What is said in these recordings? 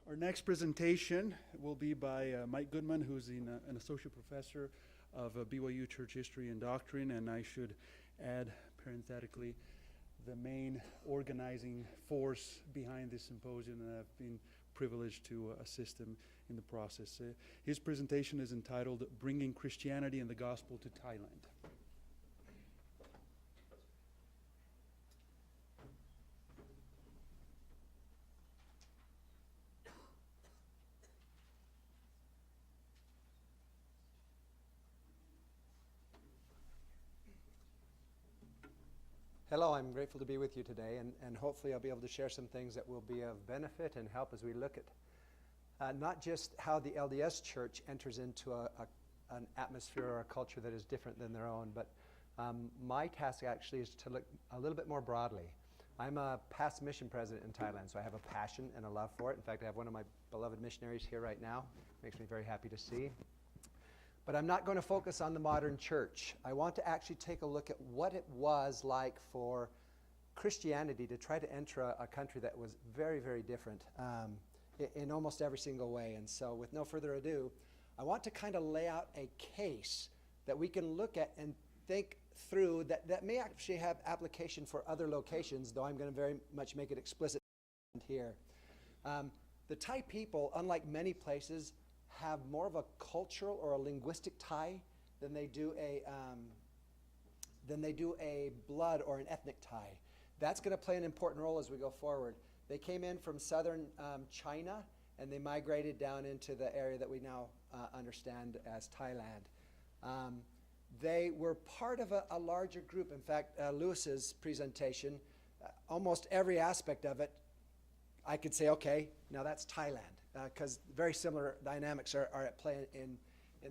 Our next presentation will be by Mike Goodman, who's an associate professor of BYU Church History and Doctrine, and I should add parenthetically the main organizing force behind this symposium, and I've been privileged to assist him in the process. His presentation is entitled Bringing Christianity and the Gospel to Thailand. Hello, I'm grateful to be with you today, and hopefully I'll be able to share some things that will be of benefit and help as we look at not just how the LDS Church enters into an atmosphere or a culture that is different than their own, but my task actually is to look a little bit more broadly. I'm a past mission president in Thailand, so I have a passion and a love for it. In fact, I have one of my beloved missionaries here right now. Makes me very happy to see. But I'm not going to focus on the modern church. I want to actually take a look at what it was like for Christianity to try to enter a country that was very, very different in almost every single way. And so with no further ado, I want to kind of lay out a case that we can look at and think through that may actually have application for other locations, though I'm going to very much make it explicit here. The Thai people, unlike many places, have more of a cultural or a linguistic tie than they do a blood or an ethnic tie. That's going to play an important role as we go forward. They came in from southern China, and they migrated down into the area that we now understand as Thailand. They were part of a larger group. In fact, Lewis's presentation, almost every aspect of it, I could say, okay, now that's Thailand. Because very similar dynamics are at play in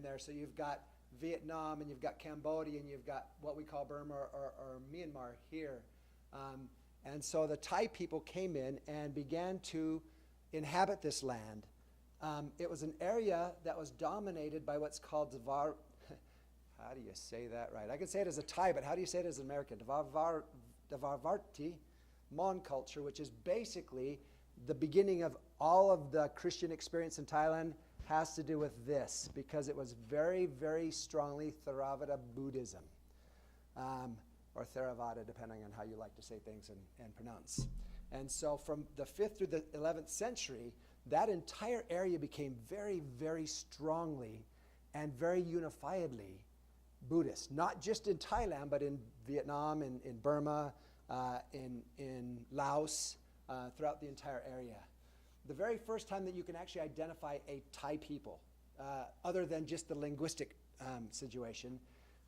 there. So you've got Vietnam, and you've got Cambodia, and you've got what we call Burma or Myanmar here. And so the Thai people came in and began to inhabit this land. It was an area that was dominated by what's called Dvar. How do you say that right? I can say it as a Thai, but how do you say it as an American? Dvarvarti Mon culture, which is basically the beginning of all of the Christian experience in Thailand, has to do with this, because it was very, very strongly Theravada Buddhism, or Theravada, depending on how you like to say things and pronounce. And so from the 5th through the 11th century, that entire area became very, very strongly and very unifiedly Buddhist, not just in Thailand, but in Vietnam, in Burma, in Laos, throughout the entire area. The very first time that you can actually identify a Thai people, other than just the linguistic situation,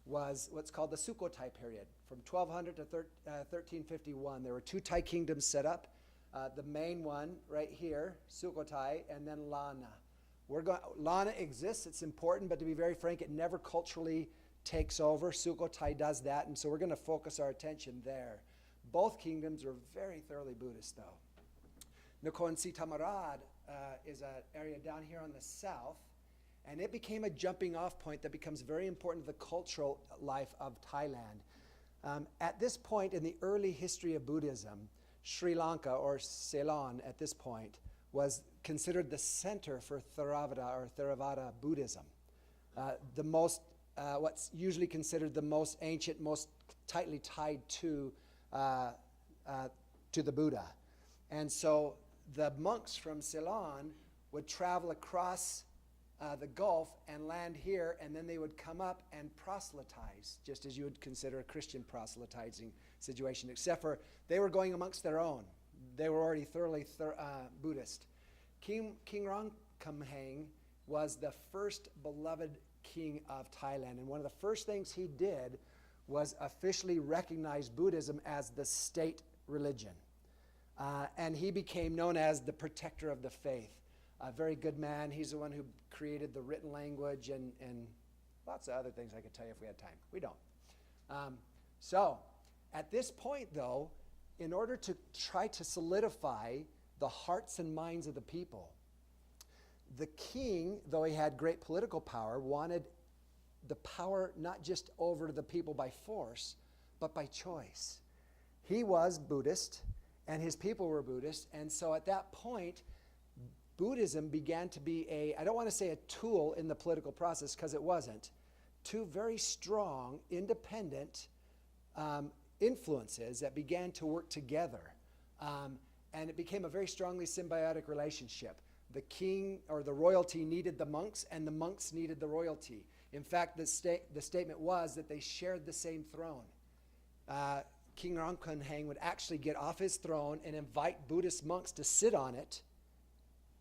was what's called the Sukhothai period. From 1200 to 1351, there were 2 Thai kingdoms set up. The main one right here, Sukhothai, and then Lana. Lana exists, it's important, but to be very frank, it never culturally takes over. Sukhothai does that, and so we're going to focus our attention there. Both kingdoms are very thoroughly Buddhist, though. Nakhon Si Thammarat is an area down here on the south, and it became a jumping off point that becomes very important to the cultural life of Thailand. At this point in the early history of Buddhism, Sri Lanka, or Ceylon at this point, was considered the center for Theravada Buddhism. What's usually considered the most ancient, most tightly tied to the Buddha. And so the monks from Ceylon would travel across the Gulf and land here, and then they would come up and proselytize, just as you would consider a Christian proselytizing situation, except for they were going amongst their own. They were already thoroughly Buddhist. King Rangkhamhaeng was the first beloved king of Thailand, and one of the first things he did was officially recognize Buddhism as the state religion. And he became known as the protector of the faith. A very good man. He's the one who created the written language and lots of other things I could tell you if we had time. We don't. So at this point, though, in order to try to solidify the hearts and minds of the people, the king, though he had great political power, wanted the power not just over the people by force, but by choice. He was Buddhist, and his people were Buddhist, and so at that point, Buddhism began to be I don't want to say a tool in the political process because it wasn't, two very strong, independent influences that began to work together. And it became a very strongly symbiotic relationship. The king or the royalty needed the monks, and the monks needed the royalty. In fact, the statement was that they shared the same throne. King Ramkhamhaeng would actually get off his throne and invite Buddhist monks to sit on it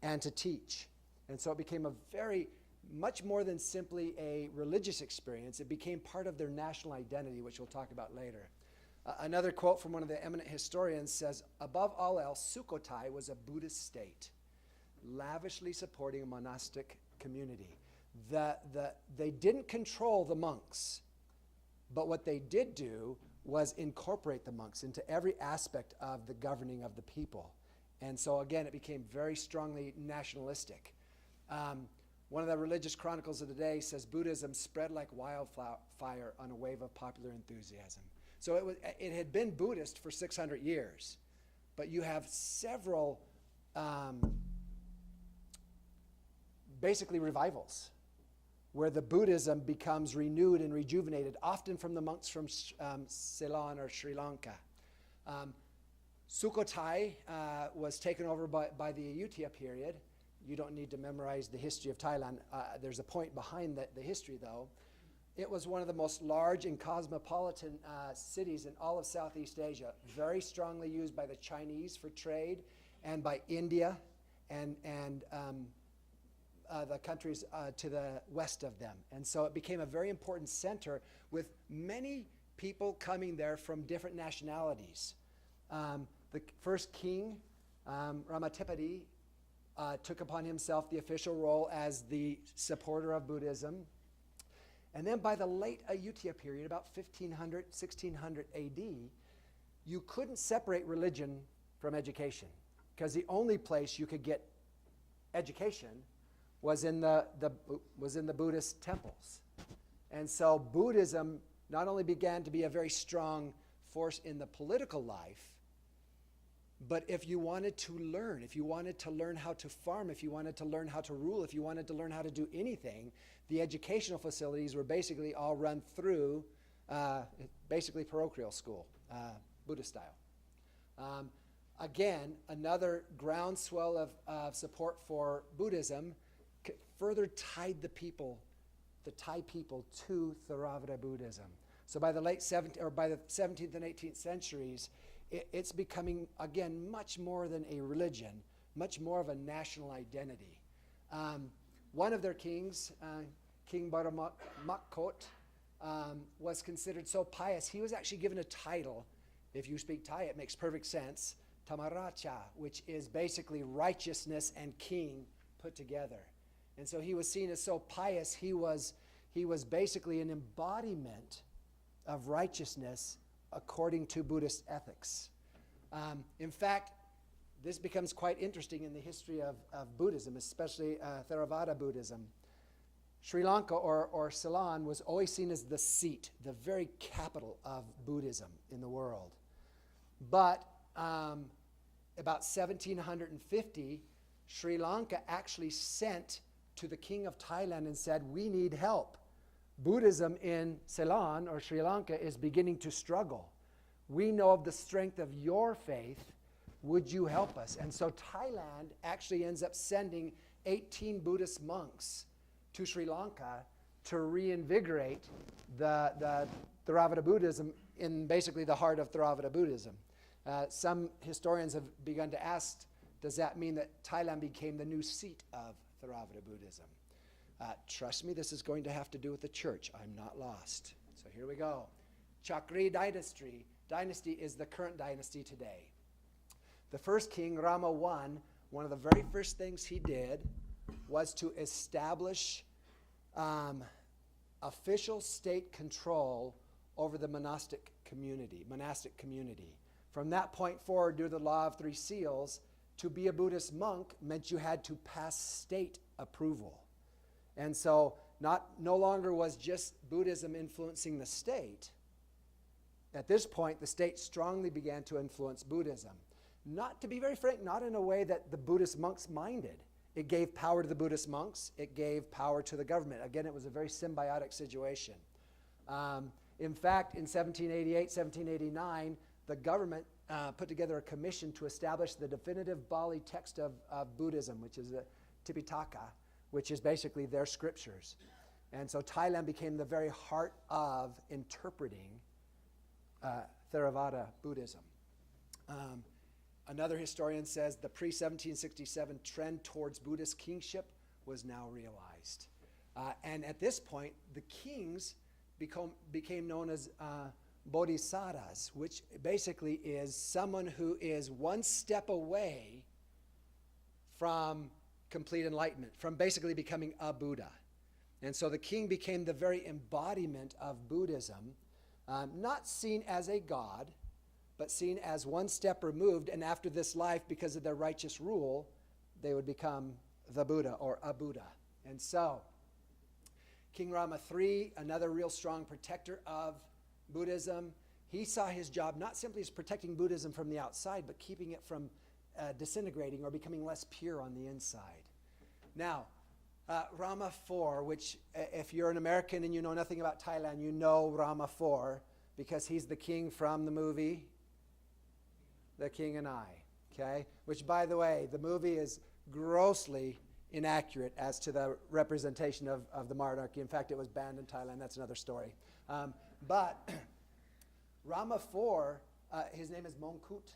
and to teach. And so it became much more than simply a religious experience. It became part of their national identity, which we'll talk about later. Another quote from one of the eminent historians says, above all else, Sukhothai was a Buddhist state, lavishly supporting a monastic community. They didn't control the monks, but what they did do was incorporate the monks into every aspect of the governing of the people. And so again, it became very strongly nationalistic. One of the religious chronicles of the day says Buddhism spread like wildfire on a wave of popular enthusiasm. So it had been Buddhist for 600 years, but you have several basically revivals where the Buddhism becomes renewed and rejuvenated, often from the monks from Ceylon or Sri Lanka. Sukhothai was taken over by the Ayutthaya period. You don't need to memorize the history of Thailand. There's a point behind the history, though. It was one of the most large and cosmopolitan cities in all of Southeast Asia, very strongly used by the Chinese for trade and by India and the countries to the west of them. And so it became a very important center with many people coming there from different nationalities. The first king, Ramatepadi, took upon himself the official role as the supporter of Buddhism. And then by the late Ayutthaya period, about 1500, 1600 AD, you couldn't separate religion from education because the only place you could get education was in the Buddhist temples. And so Buddhism not only began to be a very strong force in the political life, but if you wanted to learn how to farm, if you wanted to learn how to rule, if you wanted to learn how to do anything, the educational facilities were basically all run through basically parochial school, Buddhist style. Again, another groundswell of support for Buddhism further tied the Thai people to Theravada Buddhism. So by the late 17th and 18th centuries, it's becoming, again, much more than a religion, much more of a national identity. One of their kings, King Baramakot, was considered so pious, he was actually given a title. If you speak Thai, it makes perfect sense. Tamaracha, which is basically righteousness and king put together. And so he was seen as so pious, he was basically an embodiment of righteousness according to Buddhist ethics. In fact, this becomes quite interesting in the history of Buddhism, especially Theravada Buddhism. Sri Lanka or Ceylon was always seen as the seat, the very capital of Buddhism in the world. But about 1750, Sri Lanka actually sent to the king of Thailand and said, we need help. Buddhism in Ceylon or Sri Lanka is beginning to struggle. We know of the strength of your faith. Would you help us? And so Thailand actually ends up sending 18 Buddhist monks to Sri Lanka to reinvigorate the Theravada Buddhism in basically the heart of Theravada Buddhism. Some historians have begun to ask, does that mean that Thailand became the new seat of Theravada Buddhism? Trust me, this is going to have to do with the church. I'm not lost. So here we go. Chakri dynasty is the current dynasty today. The first king, Rama I, one of the very first things he did was to establish official state control over the monastic community. From that point forward, due to the law of three seals, to be a Buddhist monk meant you had to pass state approval. And so no longer was just Buddhism influencing the state. At this point, the state strongly began to influence Buddhism. Not, to be very frank, not in a way that the Buddhist monks minded. It gave power to the Buddhist monks. It gave power to the government. Again, it was a very symbiotic situation. In fact, in 1788, 1789, the government put together a commission to establish the definitive Bali text of Buddhism, which is the Tipitaka, which is basically their scriptures. And so Thailand became the very heart of interpreting Theravada Buddhism. Another historian says the pre-1767 trend towards Buddhist kingship was now realized. And at this point, the kings became known as bodhisattvas, which basically is someone who is one step away from complete enlightenment, from basically becoming a Buddha. And so the king became the very embodiment of Buddhism, not seen as a god, but seen as one step removed, and after this life, because of their righteous rule, they would become the Buddha or a Buddha. And so, King Rama III, another real strong protector of Buddhism, he saw his job not simply as protecting Buddhism from the outside, but keeping it from disintegrating or becoming less pure on the inside. Now, Rama IV, which if you're an American and you know nothing about Thailand, you know Rama IV because he's the king from the movie The King and I, okay? Which, by the way, the movie is grossly inaccurate as to the representation of the monarchy. In fact, it was banned in Thailand. That's another story. But Rama IV, his name is Mongkut,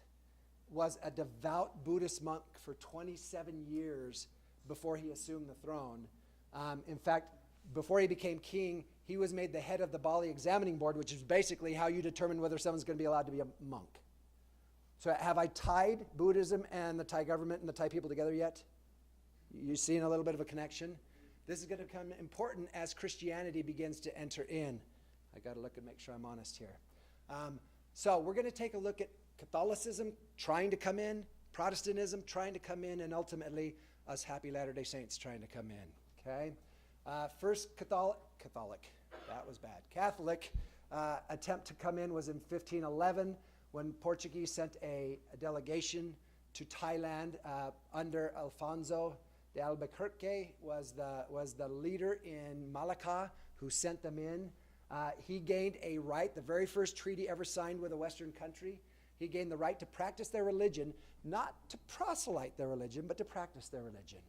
was a devout Buddhist monk for 27 years before he assumed the throne. In fact, before he became king, he was made the head of the Bali Examining Board, which is basically how you determine whether someone's going to be allowed to be a monk. So have I tied Buddhism and the Thai government and the Thai people together yet? You seeing a little bit of a connection? This is going to become important as Christianity begins to enter in. I got to look and make sure I'm honest here. So we're going to take a look at Catholicism trying to come in, Protestantism trying to come in, and ultimately us happy Latter-day Saints trying to come in. Okay? First Catholic, that was bad. Catholic attempt to come in was in 1511 when Portuguese sent a delegation to Thailand under Alfonso de Albuquerque was the leader in Malacca who sent them in. He gained a right, the very first treaty ever signed with a Western country. He gained the right to practice their religion, not to proselyte their religion, but to practice their religion.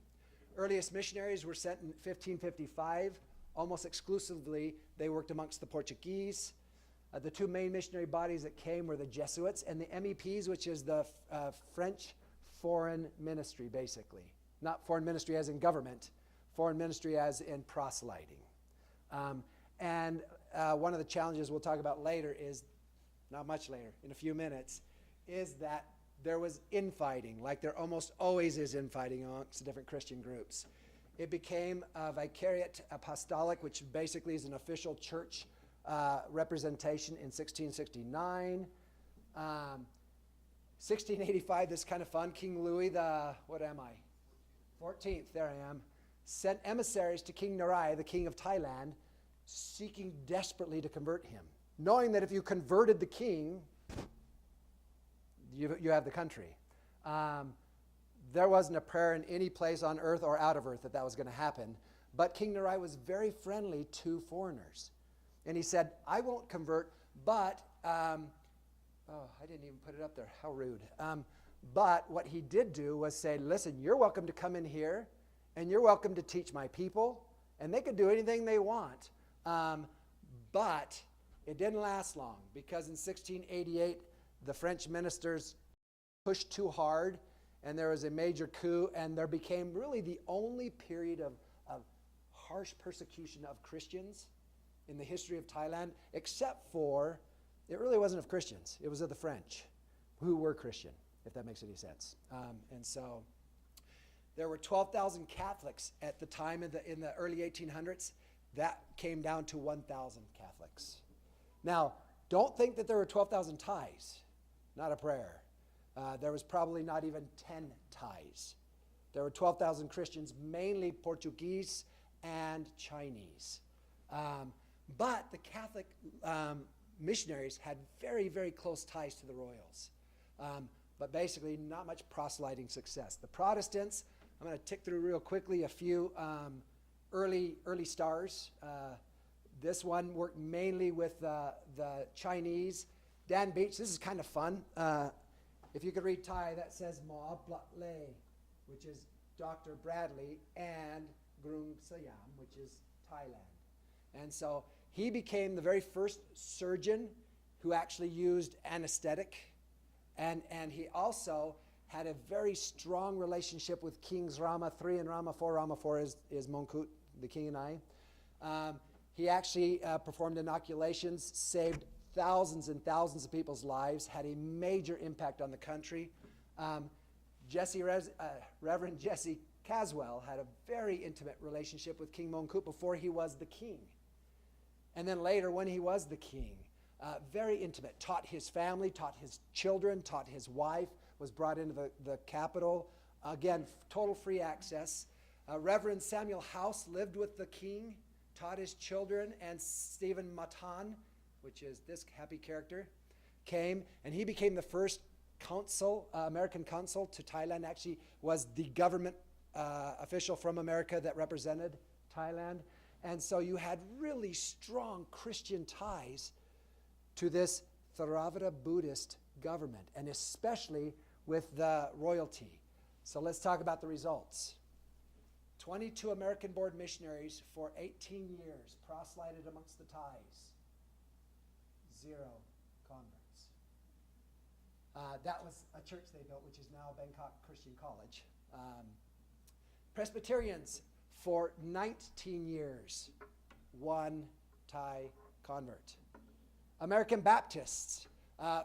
Earliest missionaries were sent in 1555. Almost exclusively, they worked amongst the Portuguese. The two main missionary bodies that came were the Jesuits and the MEPs, which is the French foreign ministry, basically. Not foreign ministry as in government, foreign ministry as in proselyting. And one of the challenges we'll talk about later is, not much later, in a few minutes, is that there was infighting, like there almost always is infighting amongst the different Christian groups. It became a vicariate apostolic, which basically is an official church representation in 1669. 1685, this is kind of fun. King Louis the, 14th, there I am, sent emissaries to King Narai, the king of Thailand, seeking desperately to convert him, knowing that if you converted the king, you have the country. There wasn't a prayer in any place on earth or out of earth that was going to happen. But King Narai was very friendly to foreigners. And he said, I won't convert, but, I didn't even put it up there. How rude. But what he did do was say, listen, you're welcome to come in here, and you're welcome to teach my people, and they could do anything they want. But it didn't last long, because in 1688, the French ministers pushed too hard, and there was a major coup, and there became really the only period of harsh persecution of Christians in the history of Thailand, except for, it really wasn't of Christians, it was of the French, who were Christian, if that makes any sense. And so there were 12,000 Catholics at the time in the early 1800s. That came down to 1,000 Catholics. Now, don't think that there were 12,000 Thais. Not a prayer. There was probably not even 10 Thais. There were 12,000 Christians, mainly Portuguese and Chinese. But the Catholic missionaries had very, very close ties to the royals. But basically, not much proselyting success. The Protestants I'm going to tick through real quickly a few early stars. This one worked mainly with the Chinese. Dan Beach, this is kind of fun. If you could read Thai, that says Ma Blat Le, which is Dr. Bradley, and Grung Siam, which is Thailand. And so he became the very first surgeon who actually used anesthetic. And he also had a very strong relationship with Kings Rama III and Rama IV. Rama IV is Mongkut, the king and I. He actually performed inoculations, saved thousands and thousands of people's lives, had a major impact on the country. Reverend Jesse Caswell had a very intimate relationship with King Mongkut before he was the king. And then later, when he was the king, very intimate, taught his family, taught his children, taught his wife, was brought into the capital. Again, total free access. Reverend Samuel House lived with the king, taught his children, and Stephen Matan, which is this happy character, came, and he became the first consul, American consul to Thailand, actually was the government official from America that represented Thailand. And so you had really strong Christian ties to this Theravada Buddhist government, and especially with the royalty. So let's talk about the results. 22 American-born missionaries for 18 years proselyted amongst the Thais. 0 converts. That was a church they built, which is now Bangkok Christian College. Presbyterians for 19 years, 1 Thai convert. American Baptists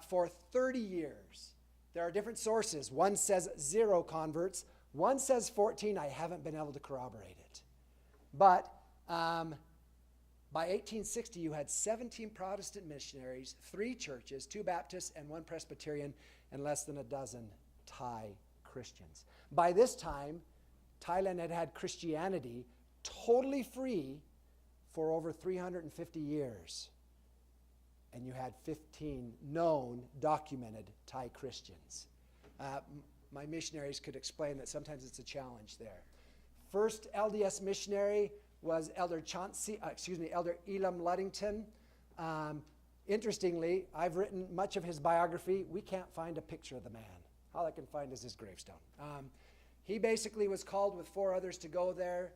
for 30 years. There are different sources. One says 0 converts. One says 14. I haven't been able to corroborate it. But by 1860, you had 17 Protestant missionaries, 3 churches, 2 Baptists, and 1 Presbyterian, and less than a dozen Thai Christians. By this time, Thailand had had Christianity totally free for over 350 years. And you had 15 known, documented Thai Christians. My missionaries could explain that sometimes it's a challenge there. First LDS missionary was Elder Elam Luddington. Interestingly, I've written much of his biography. We can't find a picture of the man. All I can find is his gravestone. He basically was called with 4 others to go there.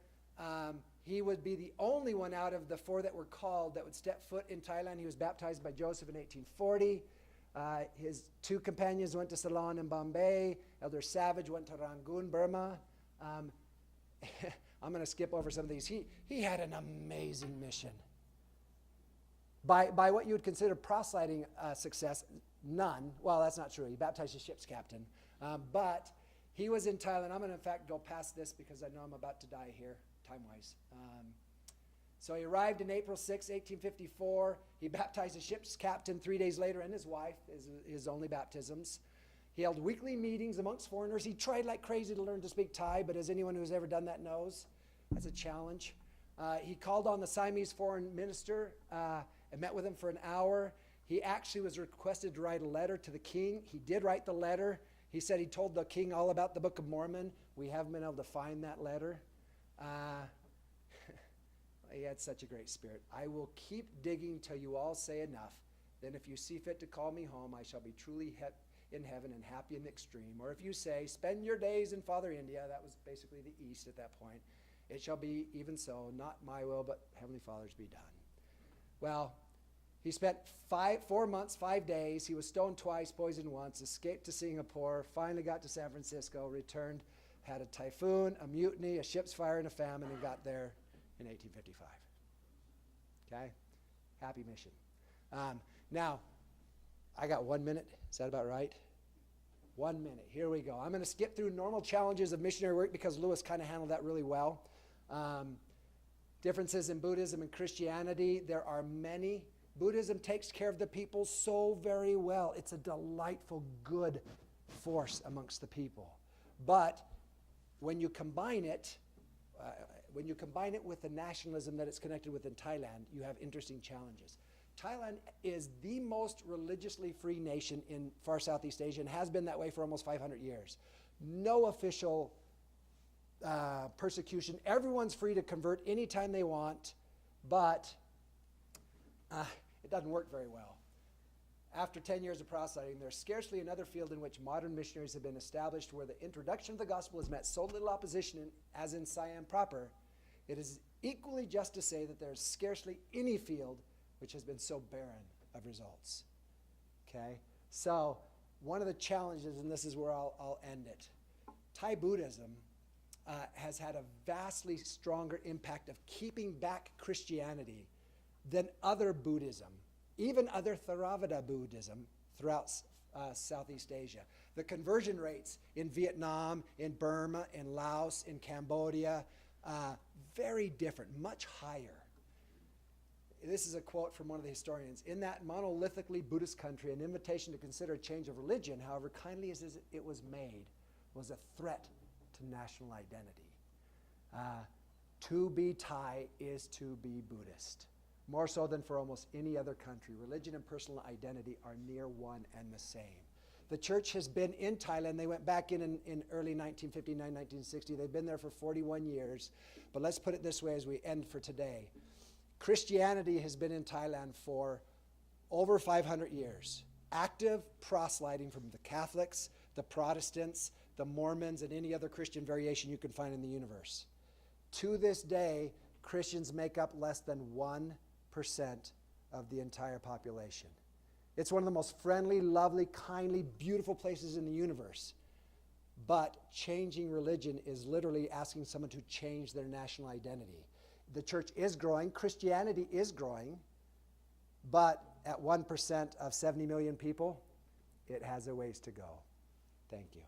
He would be the only one out of the 4 that were called that would step foot in Thailand. He was baptized by Joseph in 1840. His 2 companions went to Ceylon and Bombay. Elder Savage went to Rangoon, Burma. I'm going to skip over some of these. He had an amazing mission. By what you would consider proselyting success, none. Well, that's not true. He baptized a ship's captain. But he was in Thailand. I'm going to, in fact, go past this because I know I'm about to die here, time-wise. So he arrived in April 6, 1854. He baptized a ship's captain 3 days later, and his wife, his only baptisms. He held weekly meetings amongst foreigners. He tried like crazy to learn to speak Thai, but as anyone who's ever done that knows, that's a challenge. He called on the Siamese foreign minister and met with him for an hour. He actually was requested to write a letter to the king. He did write the letter. He said he told the king all about the Book of Mormon. We haven't been able to find that letter. He had such a great spirit. I will keep digging till you all say enough. Then if you see fit to call me home, I shall be truly in heaven and happy in the extreme. Or if you say, spend your days in Father India, that was basically the East at that point, it shall be even so, not my will, but Heavenly Father's be done. Well, he spent 4 months, 5 days. He was stoned twice, poisoned once, escaped to Singapore, finally got to San Francisco, returned, had a typhoon, a mutiny, a ship's fire, and a famine, and got there in 1855. Okay? Happy mission. Now, I got 1 minute. Is that about right? 1 minute. Here we go. I'm going to skip through normal challenges of missionary work because Lewis kind of handled that really well. Differences in Buddhism and Christianity. There are many. Buddhism takes care of the people so very well. It's a delightful, good force amongst the people. But when you combine it with the nationalism that it's connected with in Thailand, you have interesting challenges. Thailand is the most religiously free nation in far Southeast Asia and has been that way for almost 500 years. No official persecution. Everyone's free to convert anytime they want, but it doesn't work very well. After 10 years of proselyting, there's scarcely another field in which modern missionaries have been established where the introduction of the gospel has met so little opposition as in Siam proper. It is equally just to say that there's scarcely any field which has been so barren of results. Okay? So, one of the challenges, and this is where I'll end it, Thai Buddhism has had a vastly stronger impact of keeping back Christianity than other Buddhism, even other Theravada Buddhism throughout Southeast Asia. The conversion rates in Vietnam, in Burma, in Laos, in Cambodia, very different, much higher. This is a quote from one of the historians. In that monolithically Buddhist country, an invitation to consider a change of religion, however kindly as it was made, was a threat to national identity. To be Thai is to be Buddhist. More so than for almost any other country, religion and personal identity are near one and the same. The church has been in Thailand. They went back in early 1959, 1960. They've been there for 41 years. But let's put it this way as we end for today. Christianity has been in Thailand for over 500 years. Active proselyting from the Catholics, the Protestants, the Mormons, and any other Christian variation you can find in the universe. To this day, Christians make up less than 1% of the entire population. It's one of the most friendly, lovely, kindly, beautiful places in the universe. But changing religion is literally asking someone to change their national identity. The church is growing, Christianity is growing, but at 1% of 70 million people, it has a ways to go. Thank you.